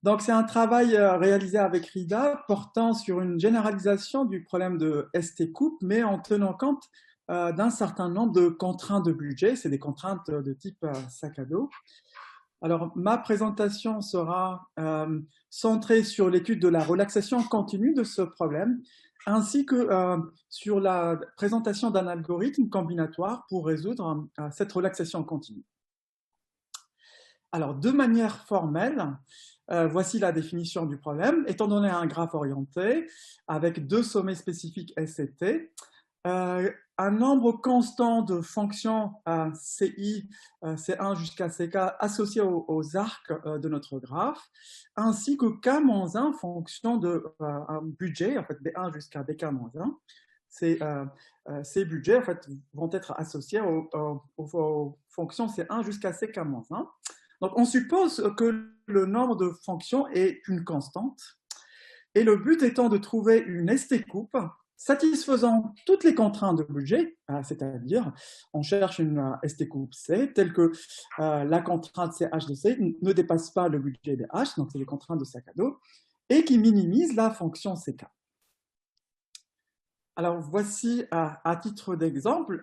Donc, c'est un travail réalisé avec RIDA portant sur une généralisation du problème de ST-coupe, mais en tenant compte d'un certain nombre de contraintes de budget. C'est des contraintes de type sac à dos. Alors, ma présentation sera centrée sur l'étude de la relaxation continue de ce problème, ainsi que sur la présentation d'un algorithme combinatoire pour résoudre cette relaxation continue. Alors, de manière formelle, voici la définition du problème. Étant donné un graphe orienté avec deux sommets spécifiques S et T, un nombre constant de fonctions CI, C1 jusqu'à CK associées aux arcs de notre graphe, ainsi que K-1 fonction de un budget, en fait B1 jusqu'à BK-1. Ces budgets en fait, vont être associés aux fonctions C1 jusqu'à CK-1. Donc, on suppose que le nombre de fonctions est une constante et le but étant de trouver une ST-coupe satisfaisant toutes les contraintes de budget, c'est-à-dire on cherche une ST-coupe C telle que la contrainte CH de C ne dépasse pas le budget de H, donc c'est les contraintes de sac à dos, et qui minimise la fonction CK. Alors voici à titre d'exemple,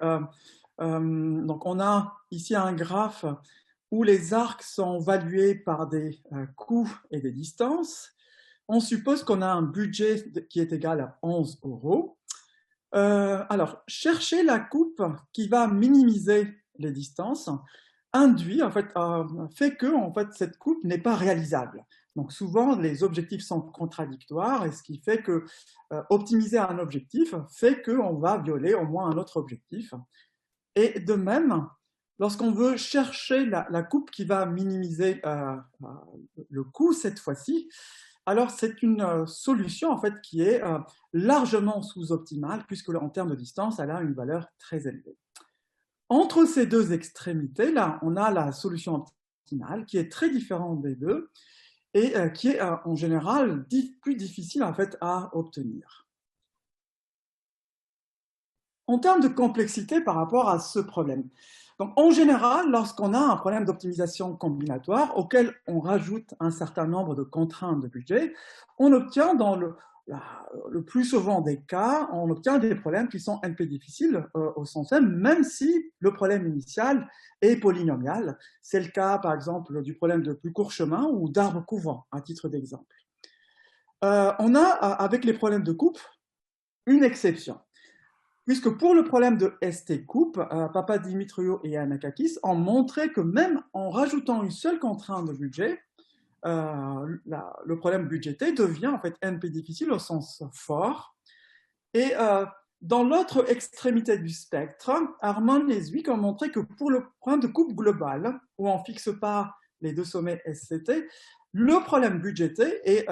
donc on a ici un graphe où les arcs sont valués par des coûts et des distances. On suppose qu'on a un budget qui est égal à 11 euros. Alors, chercher la coupe qui va minimiser les distances induit, en fait, fait que en fait, cette coupe n'est pas réalisable. Donc, souvent, les objectifs sont contradictoires, et ce qui fait que optimiser un objectif fait qu'on va violer au moins un autre objectif. Et de même, lorsqu'on veut chercher la coupe qui va minimiser le coût cette fois-ci, alors c'est une solution en fait qui est largement sous-optimale puisque en termes de distance, elle a une valeur très élevée. Entre ces deux extrémités, là, on a la solution optimale qui est très différente des deux et qui est en général plus difficile en fait à obtenir. En termes de complexité par rapport à ce problème, donc, en général, lorsqu'on a un problème d'optimisation combinatoire auquel on rajoute un certain nombre de contraintes de budget, on obtient dans le plus souvent des cas, on obtient des problèmes qui sont NP difficiles au sens même si le problème initial est polynomial. C'est le cas, par exemple, du problème de plus court chemin ou d'arbre couvrant, à titre d'exemple. On a, avec les problèmes de coupe, une exception. Puisque pour le problème de ST-coupe, Papadimitriou et Anakakis ont montré que même en rajoutant une seule contrainte de budget, le problème budgété devient en fait NP difficile au sens fort. Et dans l'autre extrémité du spectre, Harman et Zwick ont montré que pour le problème de coupe globale, où on ne fixe pas les deux sommets SCT, le problème budgété est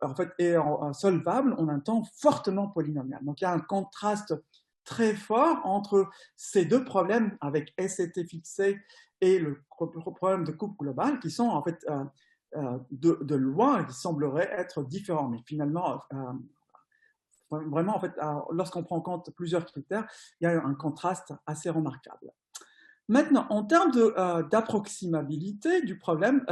en fait, est solvable en un temps fortement polynomial. Donc, il y a un contraste très fort entre ces deux problèmes avec SCT fixé et le problème de coupe globale qui sont en fait de loin, qui sembleraient être différents. Mais finalement, vraiment, en fait, lorsqu'on prend en compte plusieurs critères, il y a un contraste assez remarquable. Maintenant, en termes d'approximabilité du problème,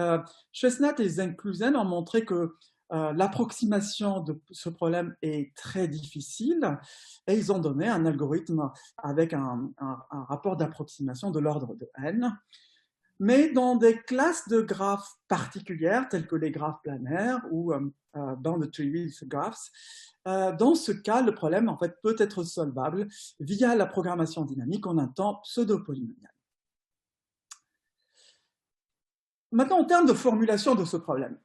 Chestnut et Zenklusen ont montré que l'approximation de ce problème est très difficile et ils ont donné un algorithme avec un rapport d'approximation de l'ordre de n. Mais dans des classes de graphes particulières, telles que les graphes planaires ou bounded tree graphs, dans ce cas, le problème en fait, peut être solvable via la programmation dynamique en un temps pseudo-polynomial. Maintenant, en termes de formulation de ce problème,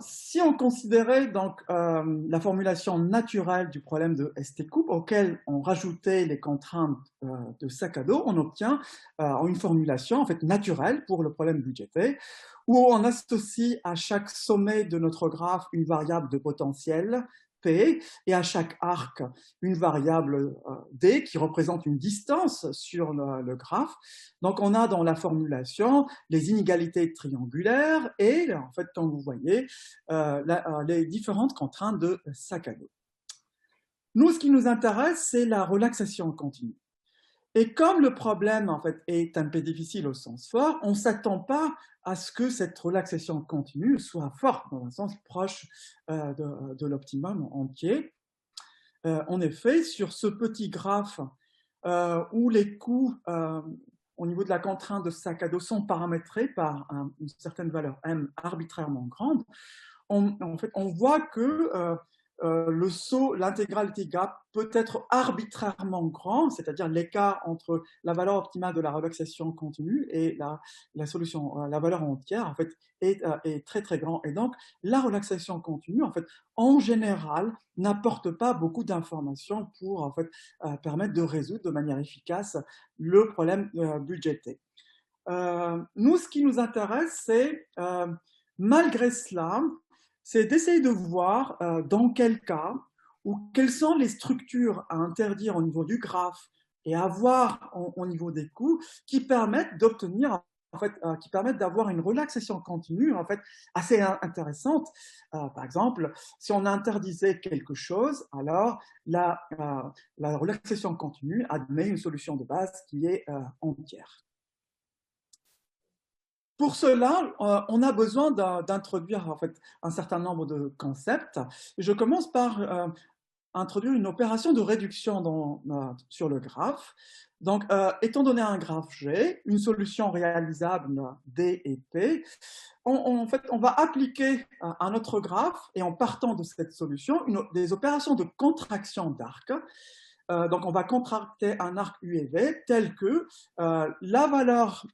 si on considérait donc la formulation naturelle du problème de ST-coupe auquel on rajoutait les contraintes de sac à dos, on obtient une formulation en fait naturelle pour le problème budgété où on associe à chaque sommet de notre graphe une variable de potentiel P et à chaque arc une variable D qui représente une distance sur le graphe. Donc on a dans la formulation les inégalités triangulaires et en fait comme vous voyez les différentes contraintes de sac à dos. Nous, ce qui nous intéresse, c'est la relaxation continue. Et comme le problème en fait, est un peu difficile au sens fort, on ne s'attend pas à ce que cette relaxation continue soit forte, dans un sens proche de l'optimum entier. En effet, sur ce petit graphe où les coûts au niveau de la contrainte de sac à dos sont paramétrés par une certaine valeur M arbitrairement grande, en fait, on voit que le saut, l'intégralité gap peut être arbitrairement grand, c'est-à-dire l'écart entre la valeur optimale de la relaxation continue et la solution, la valeur entière, en fait, est très très grand. Et donc, la relaxation continue, en fait, en général, n'apporte pas beaucoup d'informations pour en fait, permettre de résoudre de manière efficace le problème budgétaire. Nous, ce qui nous intéresse, c'est, malgré cela, c'est d'essayer de voir dans quel cas ou quelles sont les structures à interdire au niveau du graphe et à voir au niveau des coûts qui permettent d'obtenir en fait, qui permettent d'avoir une relaxation continue en fait assez intéressante. Par exemple, si on interdisait quelque chose, alors la relaxation continue admet une solution de base qui est entière. Pour cela, on a besoin d'introduire en fait, un certain nombre de concepts. Je commence par introduire une opération de réduction sur le graphe. Donc, étant donné un graphe G, une solution réalisable D et P, en fait, on va appliquer à notre graphe, et en partant de cette solution, des opérations de contraction d'arc. Donc, on va contracter un arc U et V tel que la valeur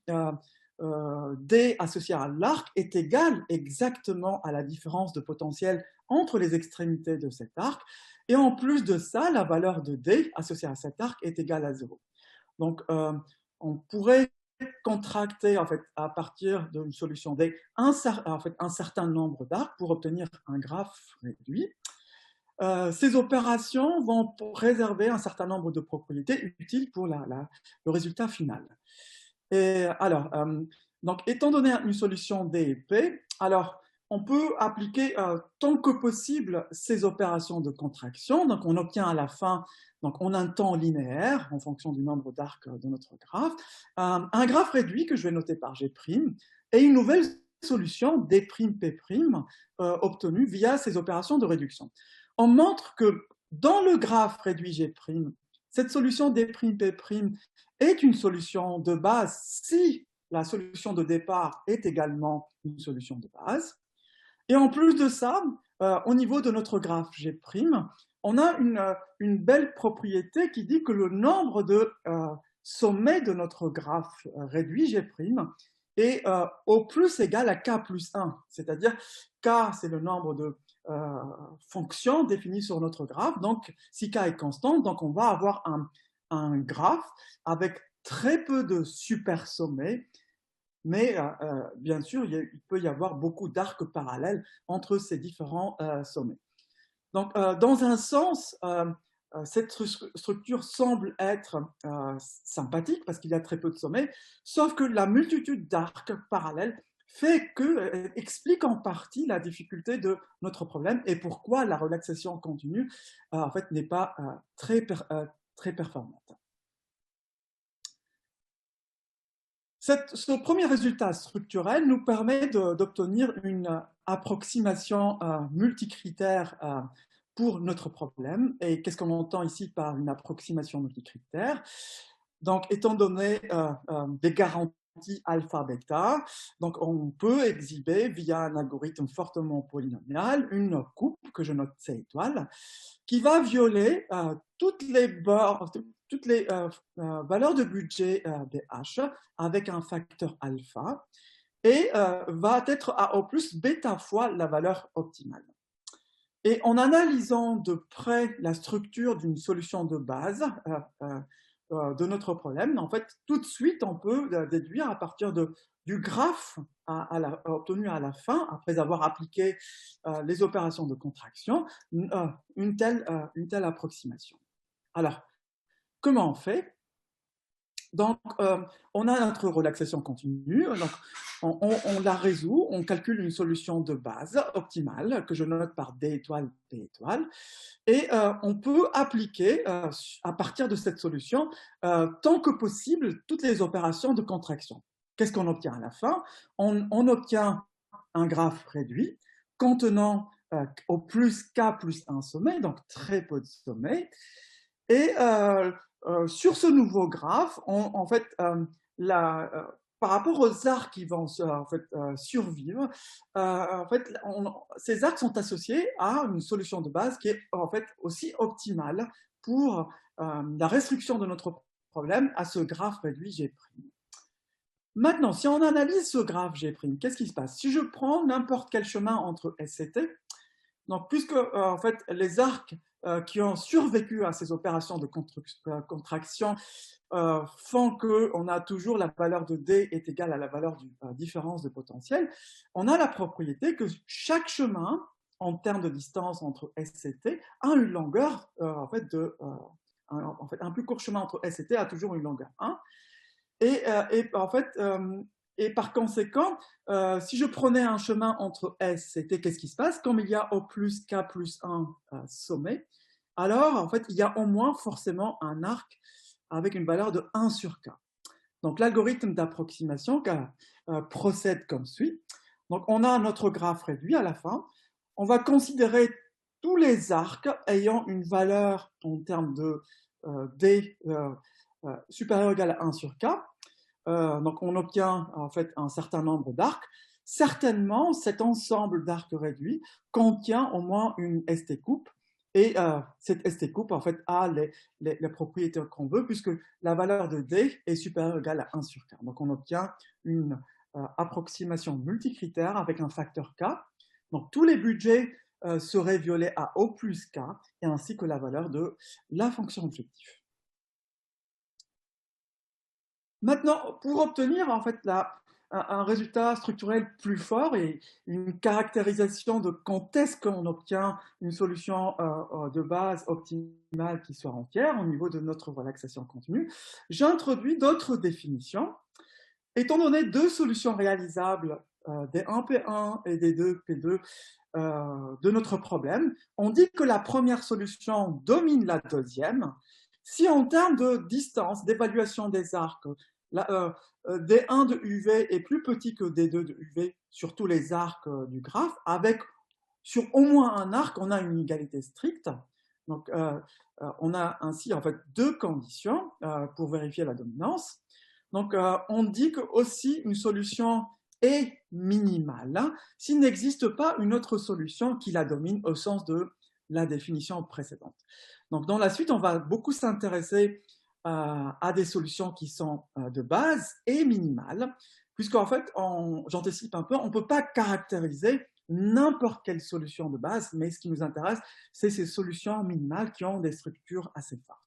D associé à l'arc est égal exactement à la différence de potentiel entre les extrémités de cet arc. Et en plus de ça, la valeur de D associée à cet arc est égale à 0. Donc, on pourrait contracter en fait, à partir d'une solution D un certain nombre d'arcs pour obtenir un graphe réduit. Ces opérations vont préserver un certain nombre de propriétés utiles pour le résultat final. Et alors, donc, étant donné une solution D et P, alors on peut appliquer tant que possible ces opérations de contraction. Donc, on obtient à la fin, donc, en un temps linéaire, en fonction du nombre d'arcs de notre graphe, un graphe réduit que je vais noter par G', et une nouvelle solution D', P', obtenue via ces opérations de réduction. On montre que dans le graphe réduit G', cette solution D', P' est une solution de base si la solution de départ est également une solution de base. Et en plus de ça, au niveau de notre graphe G', on a une belle propriété qui dit que le nombre de sommets de notre graphe réduit G' est au plus égal à K plus 1. C'est-à-dire K, c'est le nombre de fonctions définies sur notre graphe. Donc, si K est constant, donc on va avoir un graphe avec très peu de super sommets, mais bien sûr, il peut y avoir beaucoup d'arcs parallèles entre ces différents sommets. Donc, dans un sens, cette structure semble être sympathique parce qu'il y a très peu de sommets, sauf que la multitude d'arcs parallèles explique en partie la difficulté de notre problème et pourquoi la relaxation continue en fait, n'est pas très performante. Ce premier résultat structurel nous permet d'obtenir une approximation multicritère pour notre problème. Et qu'est-ce qu'on entend ici par une approximation multicritère? Donc, étant donné des garanties alpha-bêta, donc on peut exhiber via un algorithme fortement polynomial une coupe que je note C étoile qui va violer toutes les valeurs de budget BH avec un facteur alpha et va être à au plus bêta fois la valeur optimale. Et en analysant de près la structure d'une solution de base de notre problème, en fait, tout de suite, on peut déduire à partir du graphe obtenu à la fin, après avoir appliqué les opérations de contraction, une telle approximation. Alors, comment on fait? Donc, on a notre relaxation continue. Donc, on la résout, on calcule une solution de base optimale que je note par D étoile, P étoile. Et on peut appliquer, à partir de cette solution, tant que possible, toutes les opérations de contraction. Qu'est-ce qu'on obtient à la fin? On obtient un graphe réduit contenant au plus k plus un sommet, donc très peu de sommets. Et sur ce nouveau graphe, en fait, par rapport aux arcs qui vont en fait, survivre, en fait, ces arcs sont associés à une solution de base qui est en fait aussi optimale pour la restriction de notre problème à ce graphe réduit G'. Maintenant, si on analyse ce graphe G', qu'est-ce qui se passe? Si je prends n'importe quel chemin entre S et T, donc puisque en fait, les arcs qui ont survécu à ces opérations de contraction font qu'on a toujours la valeur de D est égale à la valeur de différence de potentiel, on a la propriété que chaque chemin, en termes de distance entre S et T, a une longueur, en fait, un plus court chemin entre S et T a toujours une longueur 1. Et en fait, et par conséquent, si je prenais un chemin entre S et T, qu'est-ce qui se passe? Comme il y a au plus K plus 1 sommet, alors en fait, il y a au moins forcément un arc avec une valeur de 1 sur K. Donc l'algorithme d'approximation procède comme suit. Donc on a notre graphe réduit à la fin. On va considérer tous les arcs ayant une valeur en termes de D supérieur ou égal à 1 sur K. Donc on obtient en fait un certain nombre d'arcs. Certainement, cet ensemble d'arcs réduits contient au moins une ST coupe. Et cette ST coupe, en fait, a les propriétés qu'on veut, puisque la valeur de D est supérieure ou égale à 1 sur K. Donc, on obtient une approximation multicritère avec un facteur K. Donc, tous les budgets seraient violés à O plus K, et ainsi que la valeur de la fonction objectif. Maintenant, pour obtenir en fait un résultat structurel plus fort et une caractérisation de quand est-ce qu'on obtient une solution de base optimale qui soit entière au niveau de notre relaxation continue, j'introduis d'autres définitions. Étant donné deux solutions réalisables des 1P1 et des 2P2 de notre problème, on dit que la première solution domine la deuxième si en termes de distance, d'évaluation des arcs, D1 de UV est plus petit que D2 de UV sur tous les arcs du graphe, avec sur au moins un arc, on a une égalité stricte. Donc, on a ainsi en fait deux conditions pour vérifier la dominance. Donc, on dit que aussi une solution est minimale s'il n'existe pas une autre solution qui la domine au sens de la définition précédente. Donc, dans la suite, on va beaucoup s'intéresser à des solutions qui sont de base et minimales, puisqu'en fait, j'anticipe un peu, on ne peut pas caractériser n'importe quelle solution de base, mais ce qui nous intéresse, c'est ces solutions minimales qui ont des structures assez fortes.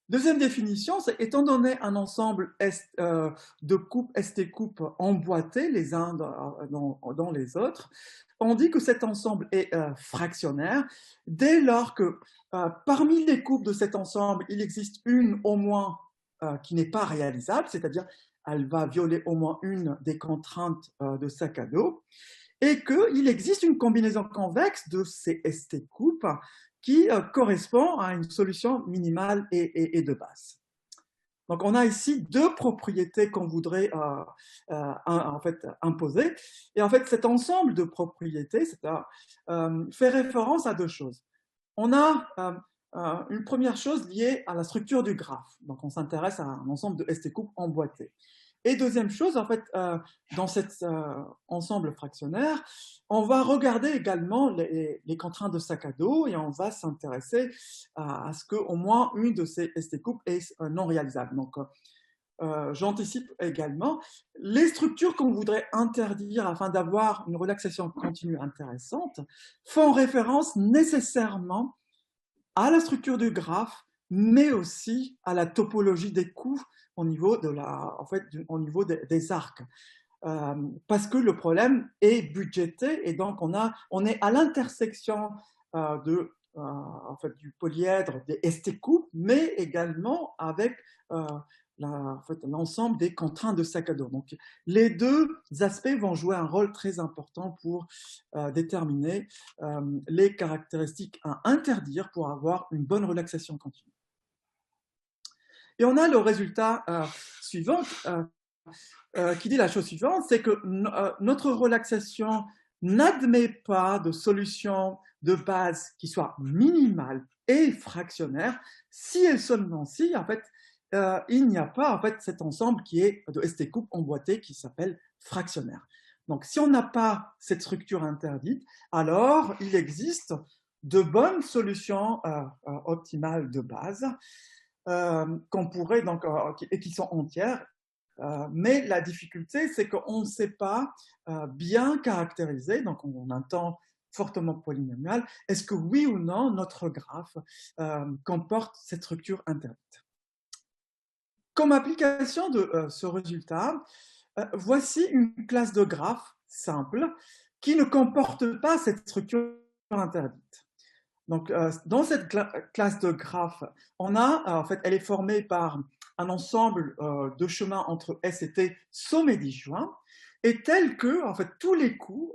Deuxième définition, c'est étant donné un ensemble de coupes ST-coupes emboîtés les uns dans les autres, on dit que cet ensemble est fractionnaire dès lors que parmi les coupes de cet ensemble, il existe une au moins qui n'est pas réalisable, c'est-à-dire elle va violer au moins une des contraintes de sac à dos, et qu'il existe une combinaison convexe de ces ST-coupes qui correspond à une solution minimale et de base. Donc, on a ici deux propriétés qu'on voudrait en fait imposer. Et en fait, cet ensemble de propriétés fait référence à deux choses. On a une première chose liée à la structure du graphe. Donc, on s'intéresse à un ensemble de ST-coupes emboîtés. Et deuxième chose, en fait, dans cet ensemble fractionnaire, on va regarder également les contraintes de sac à dos et on va s'intéresser à ce qu'au moins une de ces ST-coupes est non réalisable. Donc, j'anticipe également les structures qu'on voudrait interdire afin d'avoir une relaxation continue intéressante font référence nécessairement à la structure du graphe, mais aussi à la topologie des coups au niveau, au niveau des arcs. Parce que le problème est budgété et donc on est à l'intersection de en fait, du polyèdre des ST-coupes, mais également avec en fait, l'ensemble des contraintes de sac à dos. Donc, les deux aspects vont jouer un rôle très important pour déterminer les caractéristiques à interdire pour avoir une bonne relaxation continue. Et on a le résultat suivant qui dit la chose suivante, c'est que notre relaxation n'admet pas de solution de base qui soit minimale et fractionnaire si et seulement si, en fait, il n'y a pas en fait, cet ensemble qui est de ST-coupe emboîté qui s'appelle fractionnaire. Donc, si on n'a pas cette structure interdite, alors il existe de bonnes solutions optimales de base qu'on pourrait donc, et qui sont entières. Mais la difficulté, c'est qu'on ne sait pas bien caractériser, donc on entend fortement polynomial, est-ce que oui ou non notre graphe comporte cette structure interdite. Comme application de ce résultat, voici une classe de graphe simple qui ne comporte pas cette structure interdite. Donc, dans cette classe de graphe, on a, en fait, elle est formée par un ensemble de chemins entre S et T sommet disjoints, et tel que, en fait, tous les coups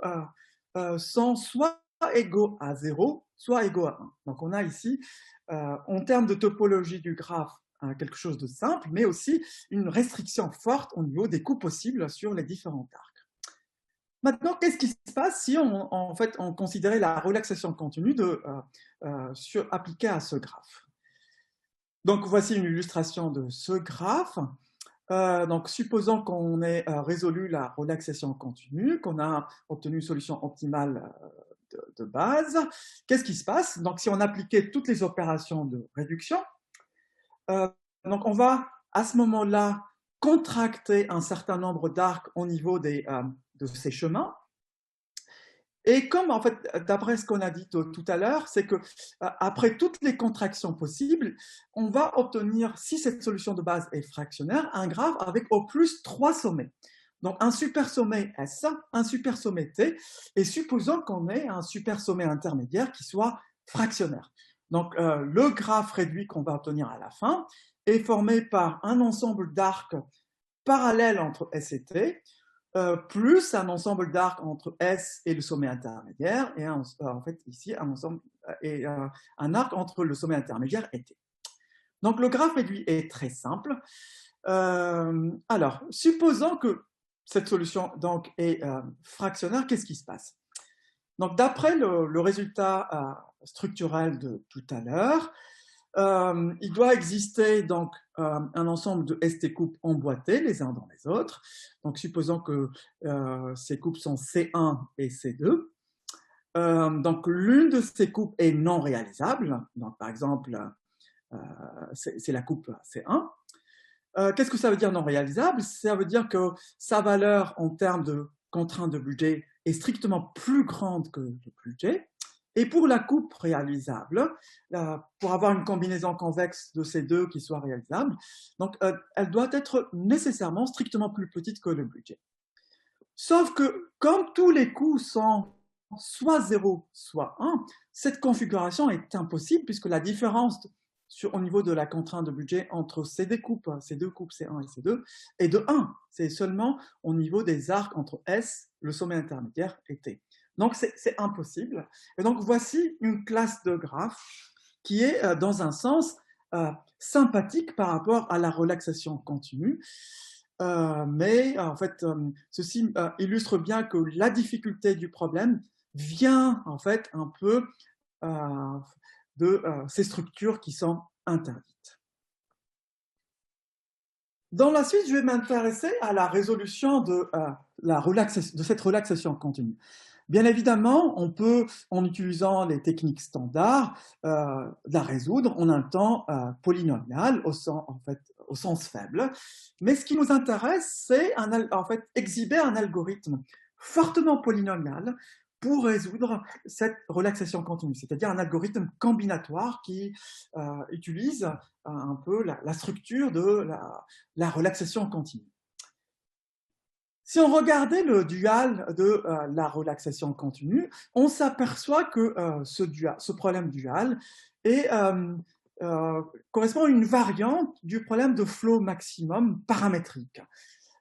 sont soit égaux à 0, soit égaux à 1. Donc, on a ici, en termes de topologie du graphe, quelque chose de simple, mais aussi une restriction forte au niveau des coups possibles sur les différents arcs. Maintenant, qu'est-ce qui se passe si en fait, on considérait la relaxation continue appliquée à ce graphe? Donc, voici une illustration de ce graphe. Donc, supposons qu'on ait résolu la relaxation continue, qu'on a obtenu une solution optimale de base. Qu'est-ce qui se passe? Donc, si on appliquait toutes les opérations de réduction, donc on va à ce moment-là contracter un certain nombre d'arcs au niveau de ces chemins. Et comme, en fait, d'après ce qu'on a dit tout à l'heure, c'est que après toutes les contractions possibles, on va obtenir, si cette solution de base est fractionnaire, un graphe avec au plus 3 sommets. Donc, un super sommet S, un super sommet T, et supposons qu'on ait un super sommet intermédiaire qui soit fractionnaire. Donc, le graphe réduit qu'on va obtenir à la fin est formé par un ensemble d'arcs parallèles entre S et T, plus un ensemble d'arcs entre S et le sommet intermédiaire, et en fait ici un arc entre le sommet intermédiaire et T. Donc le graphe réduit est très simple. Alors, supposons que cette solution donc est fractionnaire, qu'est-ce qui se passe? Donc d'après le résultat structurel de tout à l'heure, il doit exister donc un ensemble de ST-coupes emboîtés les uns dans les autres. Donc, supposons que ces coupes sont C1 et C2. Donc, l'une de ces coupes est non réalisable. Donc, par exemple, c'est la coupe C1. Qu'est-ce que ça veut dire non réalisable? Ça veut dire que sa valeur en termes de contrainte de budget est strictement plus grande que le budget. Et pour la coupe réalisable, pour avoir une combinaison convexe de ces deux qui soit réalisable, donc elle doit être nécessairement strictement plus petite que le budget. Sauf que comme tous les coûts sont soit 0, soit 1, cette configuration est impossible puisque la différence au niveau de la contrainte de budget entre ces deux coupes C1 et C2 est de 1. C'est seulement au niveau des arcs entre S, le sommet intermédiaire, et T. Donc, c'est impossible. Et donc, voici une classe de graphe qui est, dans un sens, sympathique par rapport à la relaxation continue. Mais, en fait, ceci illustre bien que la difficulté du problème vient, en fait, un peu de ces structures qui sont interdites. Dans la suite, je vais m'intéresser à la résolution de cette relaxation continue. Bien évidemment, on peut, en utilisant les techniques standards, la résoudre en un temps polynomial au sens faible. Mais ce qui nous intéresse, c'est en fait exhiber un algorithme fortement polynomial pour résoudre cette relaxation continue, c'est-à-dire un algorithme combinatoire qui utilise un peu la structure de la relaxation continue. Si on regardait le dual de la relaxation continue, on s'aperçoit que ce problème dual correspond à une variante du problème de flow maximum paramétrique.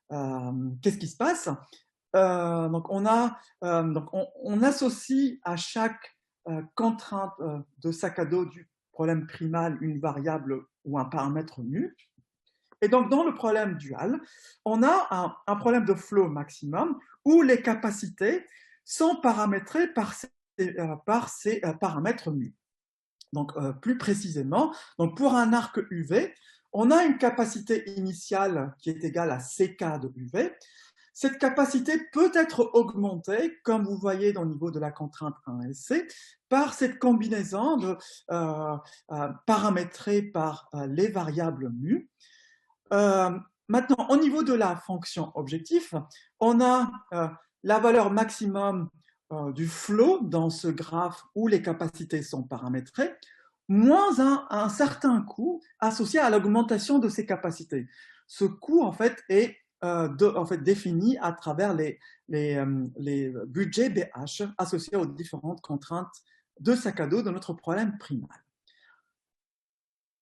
Qu'est-ce qui se passe? On associe à chaque contrainte de sac à dos du problème primal une variable ou un paramètre mu. Et donc, dans le problème dual, on a un problème de flow maximum où les capacités sont paramétrées par ces paramètres mu. Donc, plus précisément, donc pour un arc UV, on a une capacité initiale qui est égale à CK de UV. Cette capacité peut être augmentée, comme vous voyez dans le niveau de la contrainte 1SC, par cette combinaison paramétrée par les variables mu. Maintenant, au niveau de la fonction objectif, on a la valeur maximum du flow dans ce graphe où les capacités sont paramétrées, moins un certain coût associé à l'augmentation de ces capacités. Ce coût, en fait, est défini à travers les budgets BH associés aux différentes contraintes de sac à dos de notre problème primal.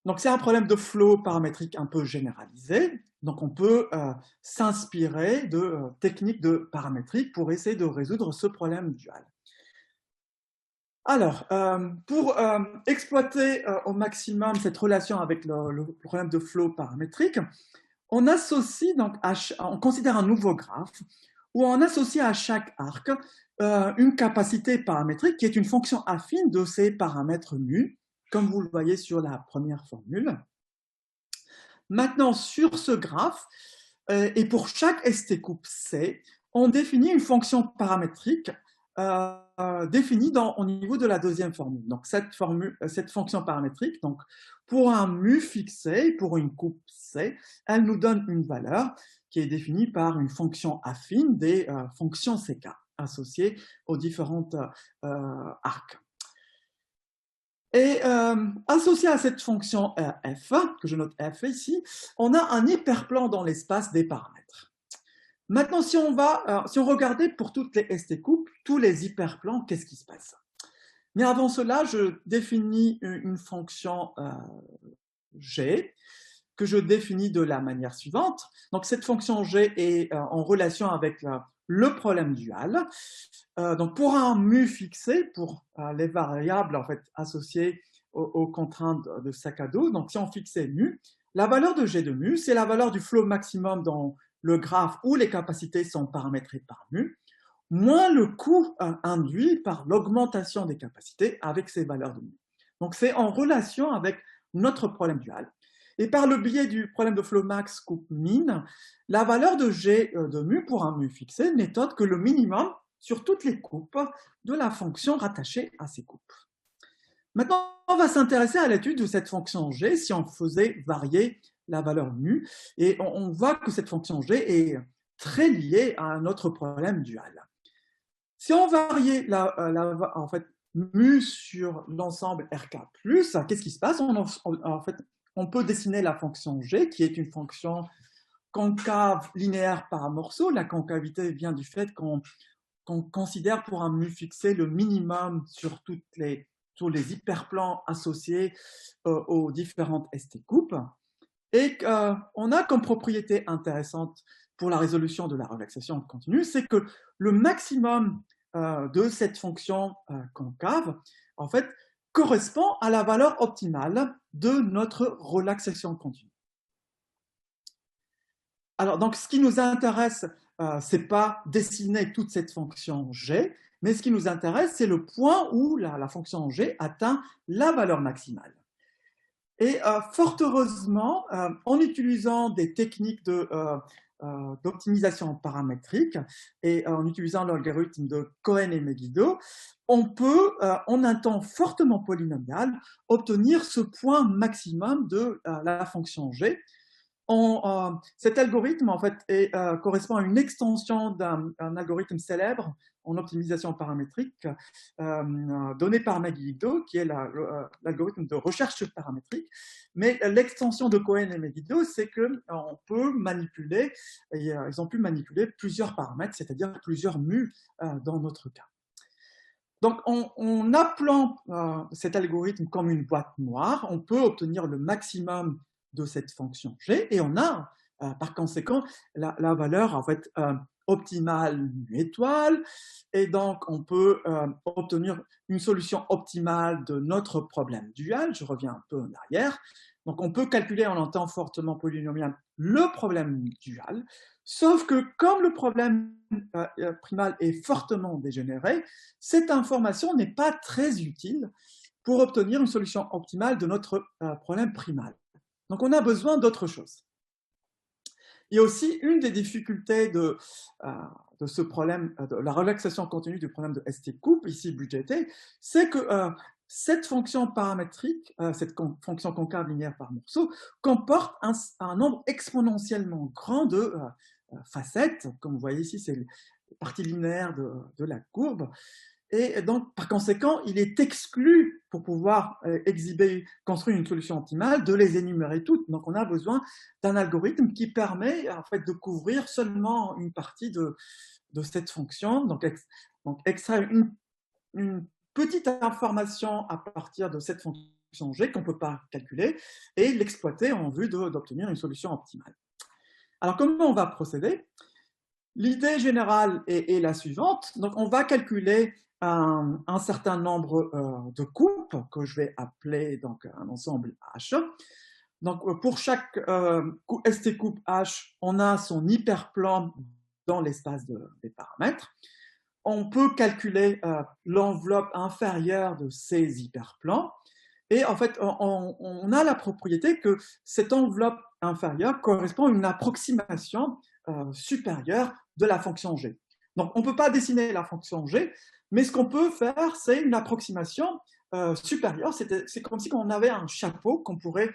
Donc, c'est un problème de flow paramétrique un peu généralisé. Donc, on peut s'inspirer de techniques de paramétrique pour essayer de résoudre ce problème dual. Alors, pour exploiter au maximum cette relation avec le problème de flow paramétrique, on associe donc, on considère un nouveau graphe où on associe à chaque arc une capacité paramétrique qui est une fonction affine de ces paramètres mu, comme vous le voyez sur la première formule. Maintenant, sur ce graphe, et pour chaque ST coupe C, on définit une fonction paramétrique définie au niveau de la deuxième formule. Donc, cette fonction paramétrique, donc, pour un mu fixé, pour une coupe C, elle nous donne une valeur qui est définie par une fonction affine des fonctions CK associées aux différentes arcs. Et associé à cette fonction f, que je note f ici, on a un hyperplan dans l'espace des paramètres. Maintenant, si on regardait pour toutes les ST coupes, tous les hyperplans, qu'est-ce qui se passe? Mais avant cela, je définis une fonction g, que je définis de la manière suivante. Donc, cette fonction g est en relation avec le problème dual. Donc, pour un mu fixé, pour les variables en fait, associées aux contraintes de sac à dos, donc si on fixait mu, la valeur de g de mu, c'est la valeur du flow maximum dans le graphe où les capacités sont paramétrées par mu, moins le coût induit par l'augmentation des capacités avec ces valeurs de mu. Donc, c'est en relation avec notre problème dual. Et par le biais du problème de flow max coupe min, la valeur de g de mu pour un mu fixé n'est autre que le minimum sur toutes les coupes de la fonction rattachée à ces coupes. Maintenant, on va s'intéresser à l'étude de cette fonction g si on faisait varier la valeur mu. Et on voit que cette fonction g est très liée à un autre problème dual. Si on variait en fait, mu sur l'ensemble RK+, qu'est-ce qui se passe? On peut dessiner la fonction g, qui est une fonction concave linéaire par morceau. La concavité vient du fait qu'on considère pour un mu fixé le minimum sur tous les hyperplans associés aux différentes ST coupes. Et on a comme propriété intéressante pour la résolution de la relaxation continue, c'est que le maximum de cette fonction concave, en fait, correspond à la valeur optimale de notre relaxation continue. Alors, donc, ce qui nous intéresse, ce n'est pas dessiner toute cette fonction g, mais ce qui nous intéresse, c'est le point où la fonction g atteint la valeur maximale. Et fort heureusement, en utilisant des techniques d'optimisation paramétrique et en utilisant l'algorithme de Cohen et Megiddo, on peut, en un temps fortement polynomial, obtenir ce point maximum de la fonction g cet algorithme, en fait, correspond à une extension d'un algorithme célèbre en optimisation paramétrique donné par Megiddo, qui est l'algorithme de recherche paramétrique. Mais l'extension de Cohen et Megiddo, c'est qu'on peut manipuler, ils ont pu manipuler plusieurs paramètres, c'est-à-dire plusieurs mu dans notre cas. Donc, en appelant cet algorithme comme une boîte noire, on peut obtenir le maximum de cette fonction G, et on a, par conséquent, la valeur en fait, optimale mu étoile, et donc on peut obtenir une solution optimale de notre problème dual. Je reviens un peu en arrière. Donc, on peut calculer en un temps fortement polynomial le problème dual, sauf que comme le problème primal est fortement dégénéré, cette information n'est pas très utile pour obtenir une solution optimale de notre problème primal. Donc, on a besoin d'autre chose. Il y a aussi une des difficultés de ce problème, de la relaxation continue du problème de ST-coupe, ici budgété, c'est que cette fonction paramétrique, cette fonction concave linéaire par morceau, comporte un nombre exponentiellement grand de facettes. Comme vous voyez ici, c'est la partie linéaire de la courbe. Et donc, par conséquent, il est exclu, pour pouvoir construire une solution optimale, de les énumérer toutes. Donc, on a besoin d'un algorithme qui permet en fait, de couvrir seulement une partie de cette fonction. Donc extraire une petite information à partir de cette fonction G qu'on ne peut pas calculer et l'exploiter en vue d'obtenir une solution optimale. Alors, comment on va procéder? L'idée générale est la suivante. Donc, on va calculer un certain nombre de coupes que je vais appeler donc, un ensemble H. Donc, pour chaque ST coupe H, on a son hyperplan dans l'espace des paramètres. On peut calculer l'enveloppe inférieure de ces hyperplans. Et en fait, on a la propriété que cette enveloppe inférieure correspond à une approximation supérieure de la fonction G. Donc, on ne peut pas dessiner la fonction G, mais ce qu'on peut faire, c'est une approximation supérieure. C'est comme si on avait un chapeau qu'on pourrait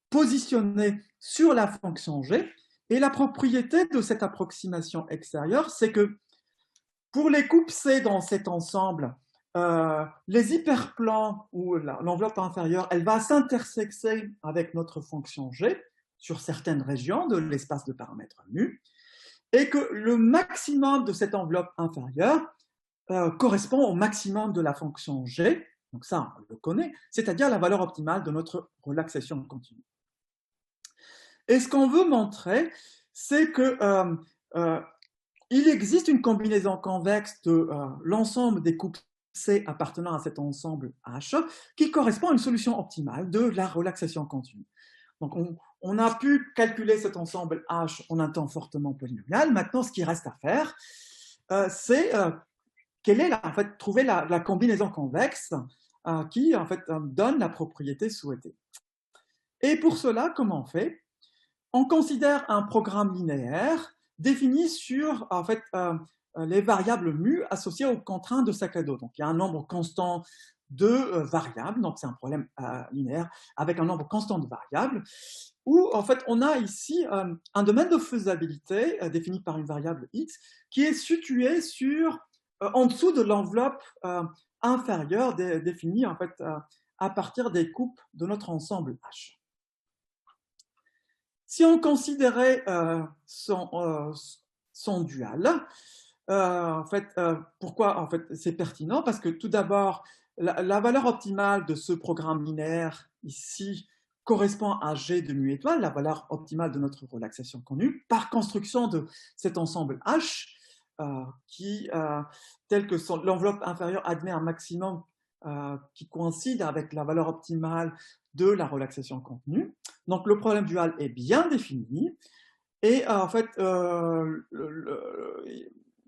positionner sur la fonction G. Et la propriété de cette approximation extérieure, c'est que pour les coupes C dans cet ensemble, les hyperplans ou l'enveloppe inférieure, elle va s'intersexer avec notre fonction G sur certaines régions de l'espace de paramètres mu, et que le maximum de cette enveloppe inférieure correspond au maximum de la fonction G, donc ça on le connaît, c'est-à-dire la valeur optimale de notre relaxation continue. Et ce qu'on veut montrer, c'est que il existe une combinaison convexe de l'ensemble des coupes C appartenant à cet ensemble H qui correspond à une solution optimale de la relaxation continue. Donc, on a pu calculer cet ensemble H en un temps fortement polynomial. Maintenant, ce qui reste à faire, c'est en fait, trouver la combinaison convexe qui en fait, donne la propriété souhaitée. Et pour cela, comment on fait? On considère un programme linéaire défini sur en fait, les variables mu associées aux contraintes de Sakado. Donc, il y a un nombre constant de variables, donc c'est un problème linéaire avec un nombre constant de variables, où en fait on a ici un domaine de faisabilité défini par une variable x qui est situé en dessous de l'enveloppe inférieure définie en fait, à partir des coupes de notre ensemble H. Si on considérait son dual, en fait, pourquoi en fait, c'est pertinent? Parce que tout d'abord, la valeur optimale de ce programme linéaire ici correspond à G de mu étoile, la valeur optimale de notre relaxation continue, par construction de cet ensemble H, qui, tel que l'enveloppe inférieure admet un maximum qui coïncide avec la valeur optimale de la relaxation continue. Donc, le problème dual est bien défini. Et en fait,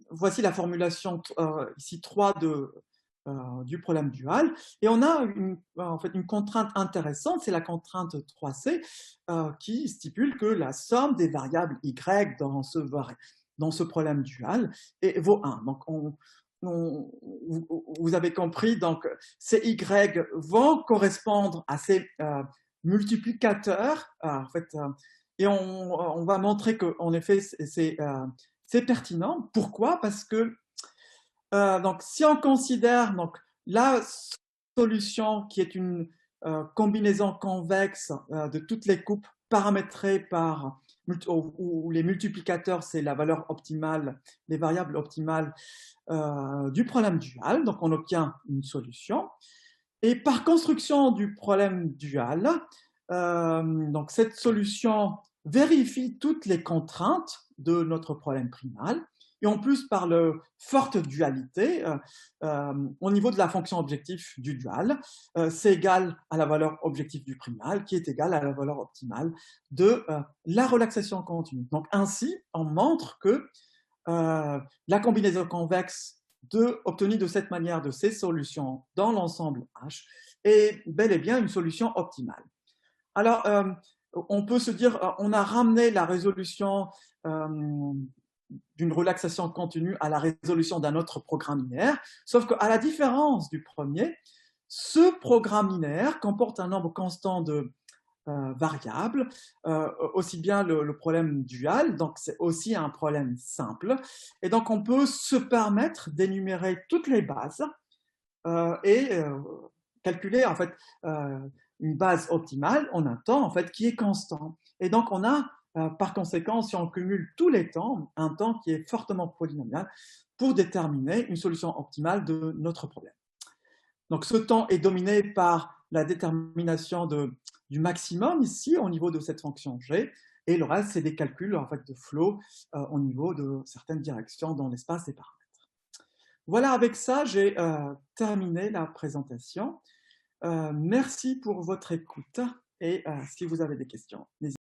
voici la formulation ici 3 du problème dual. Et on a en fait, une contrainte intéressante, c'est la contrainte 3C, qui stipule que la somme des variables y dans ce problème dual vaut 1. Donc, vous avez compris, donc ces Y vont correspondre à ces multiplicateurs, en fait, Et on va montrer qu'en effet, c'est pertinent. Pourquoi? Parce que donc, si on considère donc, la solution qui est une combinaison convexe de toutes les coupes paramétrées par où les multiplicateurs, c'est la valeur optimale, les variables optimales du problème dual. Donc, on obtient une solution. Et par construction du problème dual, donc cette solution vérifie toutes les contraintes de notre problème primal. Et en plus, par la forte dualité, au niveau de la fonction objective du dual, c'est égal à la valeur objective du primal, qui est égale à la valeur optimale de la relaxation continue. Donc ainsi, on montre que la combinaison convexe obtenue de cette manière de ces solutions dans l'ensemble H est bel et bien une solution optimale. Alors, on peut se dire, on a ramené la résolution d'une relaxation continue à la résolution d'un autre programme linéaire, sauf qu'à la différence du premier, ce programme linéaire comporte un nombre constant de variables, aussi bien le problème dual, donc c'est aussi un problème simple, et donc on peut se permettre d'énumérer toutes les bases et calculer en fait une base optimale en un temps en fait qui est constant. Et donc on a par conséquent, si on cumule tous les temps, un temps qui est fortement polynomial pour déterminer une solution optimale de notre problème. Donc ce temps est dominé par la détermination du maximum ici au niveau de cette fonction g, et le reste c'est des calculs en fait de flow au niveau de certaines directions dans l'espace des paramètres. Voilà, avec ça j'ai terminé la présentation. Merci pour votre écoute et si vous avez des questions, n'hésitez pas.